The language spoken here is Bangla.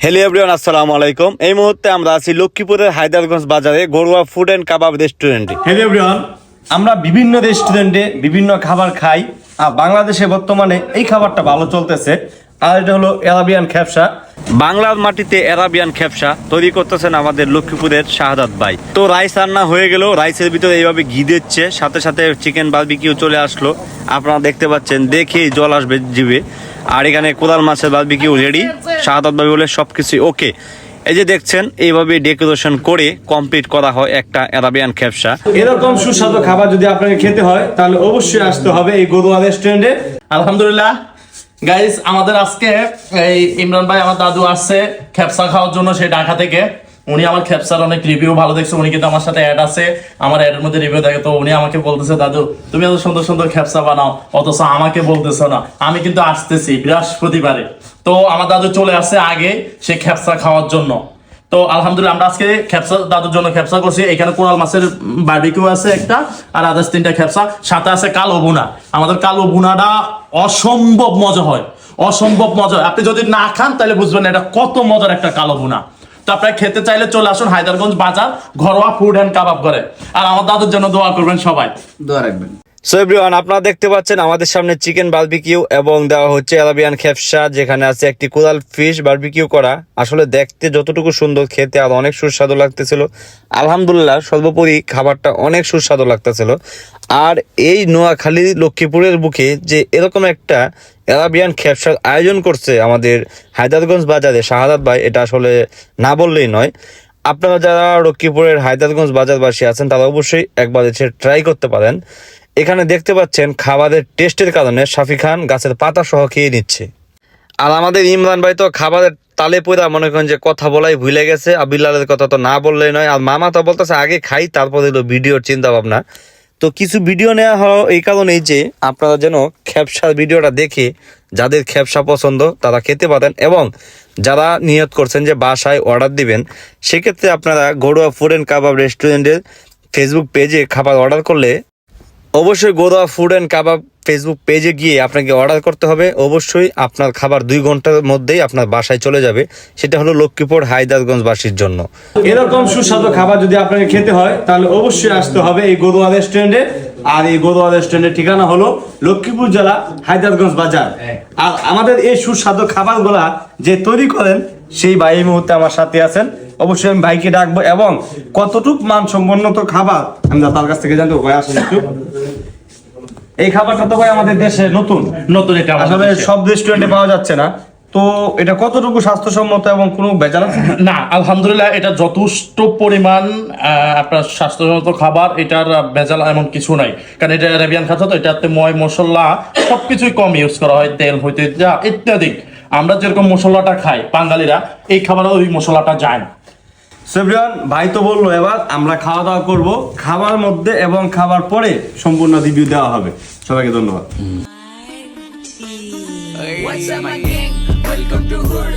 হ্যালো এভরিওয়ান, আসসালামু আলাইকুম। এই মুহূর্তে আমরা আছি লক্ষ্মীপুরের হায়দারগঞ্জ বাজারে ঘরোয়া ফুড অ্যান্ড কাবাব রেস্টুরেন্টে। হ্যালো এভরিওয়ান, আমরা বিভিন্ন রেস্টুরেন্টে বিভিন্ন খাবার খাই, আর বাংলাদেশে বর্তমানে এই খাবারটা ভালো চলতেছে। আর এটা হলো আরাবিয়ান খেপসা। বাংলার মাটিতে আরাবিয়ান খেপসা তৈরি করতেছেন আমাদের লক্ষ্মীপুরের শাহাদাত ভাই। তো রাইস রান্না হয়ে গেল, রাইসের ভিতরে এইভাবে ঘি দিচ্ছে, সাথে সাথে চিকেন বারবিকিউ চলে আসলো। আপনারা দেখতে পাচ্ছেন, দেখেই জল আসবে জিভে। আর এখানে কোদাল মাছের বারবিকিউ রেডি। শাহাদাত ভাই বলে সবকিছু ওকে। এই যে দেখছেন, এইভাবে ডেকোরেশন করে কমপ্লিট করা হয় একটা আরাবিয়ান খেপসা। এরকম সুস্বাদু খাবার যদি আপনাকে খেতে হয় তাহলে অবশ্যই আসতে হবে এই গরুয়া রেস্টুরেন্টে। আলহামদুলিল্লাহ গাইস, আমাদের আজকে এই ইমরান ভাই আমার দাদু আসছে খেপসা খাওয়ার জন্য, সেই ঢাকা থেকে। উনি আমার খেপসার অনেক রিভিউ ভালো দেখছে, উনি কিন্তু আমার সাথে অ্যাড আছে, আমার অ্যাডের মধ্যে রিভিউ দেখে। তো উনি আমাকে বলতেছে, দাদু তুমি এত সুন্দর সুন্দর খেপসা বানাও, অথচ আমাকে বলতেছো না। আমি কিন্তু আসতেছি বৃহস্পতিবারে। তো আমার দাদু চলে আসছে আগে সে খেপসা খাওয়ার জন্য। তো আলহামদুলিল্লাহ আমরা আজকে খেপসা দাদুর জন্য খেপসা করছি। এখানে কোরাল মাছের বারবিকিউ আছে একটা, আর আদার্স 3টা খেপসা, সাথে আছে কালো ভুনা। আমাদের কালো ভুনাটা অসম্ভব মজা হয়, অসম্ভব মজা হয়। আপনি যদি না খান তাহলে বুঝবেন এটা কত মজার একটা কালো ভুনা। তো আপনারা খেতে চাইলে চলে আসুন হায়দারগঞ্জ বাজার ঘরোয়া ফুড অ্যান্ড কাবাব করে। আর আমার দাদুর জন্য দোয়া করবেন সবাই, দোয়া রাখবেন। সো এভরিওয়ান, আপনারা দেখতে পাচ্ছেন আমাদের সামনে চিকেন বারবিকিউ এবং দেওয়া হচ্ছে আরাবিয়ান খেপসা, যেখানে আছে একটি কোরাল ফিশ বারবিকিউ করা। আসলে দেখতে যতটুকু সুন্দর, খেতে আর অনেক সুস্বাদু লাগতেছিল। আলহামদুলিল্লাহ, সর্বোপরি খাবারটা অনেক সুস্বাদু লাগতেছিল। আর এই নোয়াখালী লক্ষ্মীপুরের বুকে যে এরকম একটা আরাবিয়ান খেপসার আয়োজন করছে আমাদের হায়দারগঞ্জ বাজারে শাহাদাত ভাই, এটা আসলে না বললেই নয়। আপনারা যারা লক্ষ্মীপুরের হায়দারগঞ্জ বাজারবাসী আছেন তারা অবশ্যই একবার এসে ট্রাই করতে পারেন। এখানে দেখতে পাচ্ছেন খাবারের টেস্টের কারণে শাফি খান গাছের পাতা সহ খেয়ে নিচ্ছে। আর আমাদের ইমরান ভাই তো খাবারের তালে পয়রা মনে করেন যে কথা বলাই ভুলে গেছে। আবিল্লালের কথা তো না বললেই নয়। আর মামা তো বলতেছে আগে খাই তারপরে হলো ভিডিওর চিন্তা ভাবনা। তো কিছু ভিডিও নেওয়া হয় এই কারণেই যে আপনারা যেন খেপসার ভিডিওটা দেখে যাদের খেপসা পছন্দ তারা খেতে পারেন, এবং যারা নিয়ত করছেন যে বাসায় অর্ডার দিবেন, সেক্ষেত্রে আপনারা ঘরোয়া ফুড অ্যান্ড কাবাব রেস্টুরেন্টের ফেসবুক পেজে খাবার অর্ডার করলে অবশ্যই ঘরোয়া ফুড অ্যান্ড কাবাব ফেসবুক পেজে গিয়ে আপনাকে অর্ডার করতে হবে। অবশ্যই আপনার খাবার 2 ঘন্টার মধ্যেই আপনার বাসায় চলে যাবে। সেটা হলো লক্ষ্মীপুর হায়দারগঞ্জবাসীর জন্য। এরকম সুস্বাদু খাবার যদি আপনাকে খেতে হয় তাহলে অবশ্যই আসতে হবে এই গরুয়া রেস্টুরেন্টে। আর এই গরুয়া রেস্টুরেন্টের ঠিকানা হলো লক্ষ্মীপুর জেলা হায়দারগঞ্জ বাজার। আর আমাদের এই সুস্বাদু খাবারগুলা যে তৈরি করেন সেই ভাই এই মুহূর্তে আমার সাথে আছেন। অবশ্যই আমি ভাইকে ডাকবো, এবং কতটুক মানসম্পন্ন তো খাবার আমরা তার কাছ থেকে জানতে ভাই আসেন একটু। এই খাবারটা তো ভাই আমাদের দেশে নতুন নতুন এটা আসলে সব রেস্টুরেন্টে পাওয়া যাচ্ছে না। তো এটা কতটুকু স্বাস্থ্যসম্মত এবং কোনো ভেজাল আছে? না, আলহামদুলিল্লাহ এটা যথেষ্ট পরিমাণ আপনার স্বাস্থ্যসম্মত খাবার, এটার ভেজাল এমন কিছু নাই। কারণ এটা আরাবিয়ান খাদ্য, তো এটাতে ময় মশলা সবকিছুই কম ইউজ করা হয়, তেল হইতে যা ইত্যাদি। আমরা যেরকম মশলাটা খাই বাঙালিরা, এই খাবারে ওই মশলাটা যায় না। সেভরিয়ান ভাই তো বললো এবার আমরা খাওয়া দাওয়া করবো, খাবার মধ্যে এবং খাবার পরে সম্পূর্ণ রিভিউ দেওয়া হবে। সবাইকে ধন্যবাদ। What's up, my gang? Welcome to Hood.